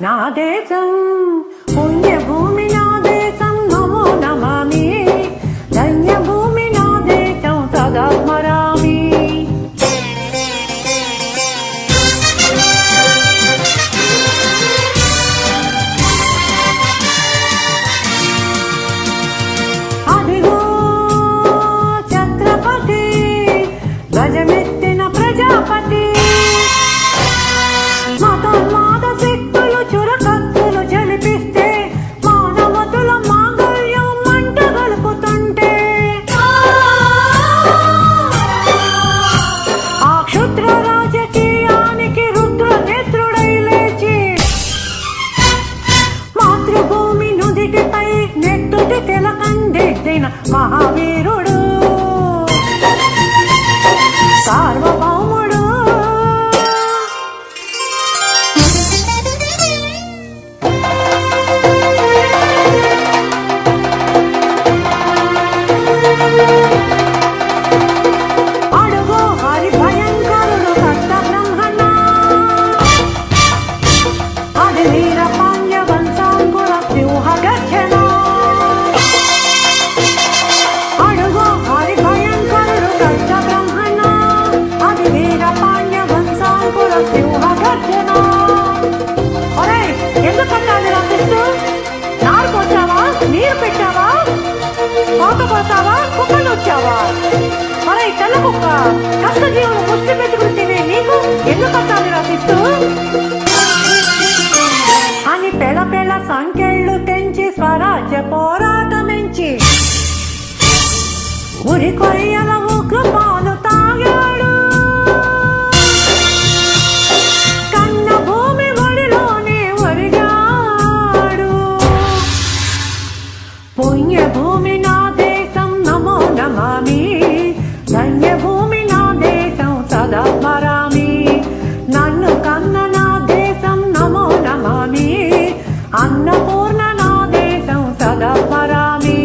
నా దేశం పుణ్యభూమి నా దేశం నమో నమామి ధన్యభూమి నా దేశం సదా స్మరామి అదిగో ఛత్రపతి గజమెత్తిన ప్రజాపతి మహావీరుడు సార్వభౌముడు అడుగో హరి భయంకరుడు కట్ట బ్రహ్మణ అది వీరపాండ్య వంశాంకుర సింహ గర్జన నీరు పెట్టావా కోత కోసావా కుక్కలు వచ్చావా మరై తెల్ల కుక్క కష్టజీవులు ముష్టి పెట్టుకుని తినే నీకు ఎందుకు పట్టాలి రాసిస్తూ అని పెళ పెళ సంఖ్యలు తెంచి స్వరాజ్య పోరాటమించి ఉరి కొయ్యల ఉగ్రపాలు తాగాడు పుణ్యభూమి నా దేశం నమో నమామి ధన్యభూమి నా దేశం సదా స్మరామి నన్ను కన్న నా దేశం నమో నమామి అన్నపూర్ణ నా దేశం సదా స్మరామి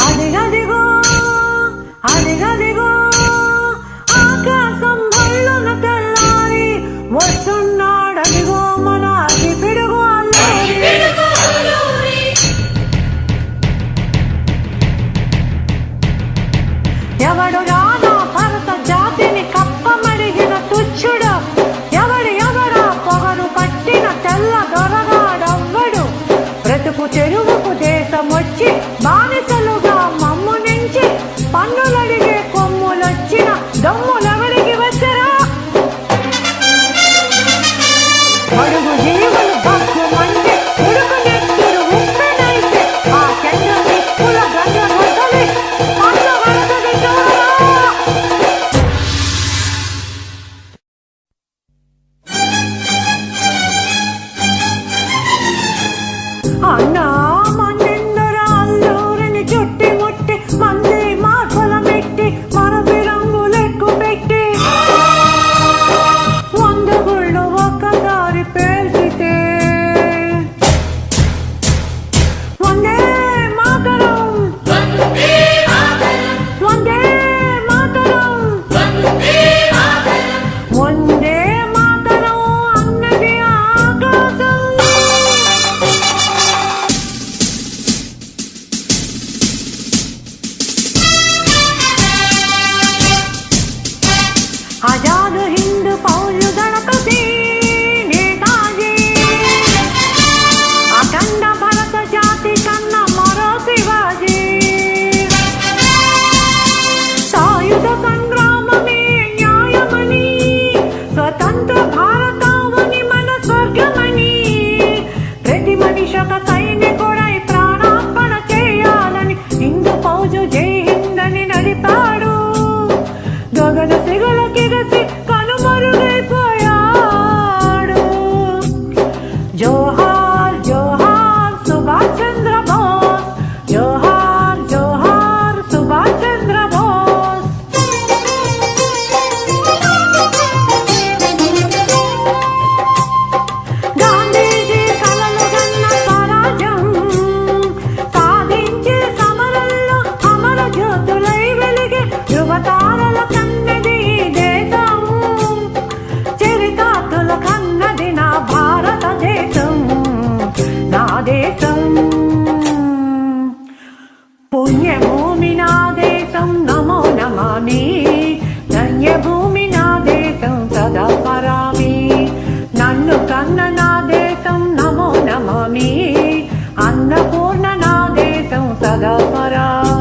అదిగదిగో అదిగదిగో వస్తున్నాడదిగో మన అతి పిడుగు అల్లూరి ఎవడు రానా భరత జాతిని కప్పమడిగిన తుచ్చుడు ఎవడా పొగరు పట్టిన తెల్ల దొరగాడవ్వడు బ్రతుకు చెరువుకు దేశం వచ్చి బానిసలుగా మమ్ము నుంచి పన్నులడిగే కొమ్ములొచ్చిన దమ్ములెవడికి వచ్చరా అడుగు జీవులు భక్కు మంది ఉడుకు నెత్తురు ఉప్పెనైతే ఆ చెండు నిప్పుల గంగ మొదలి పన్ను వరదది చూడరా అన్నా మన్నెందర అల్లూరిని పుణ్యభూమి నా దేశం నమో నమామి, ధన్యభూమి నా దేశం సదా స్మరామి. నన్ను కన్న నా దేశం నమో నమామి, అన్నపూర్ణ నా దేశం సదా స్మరామి.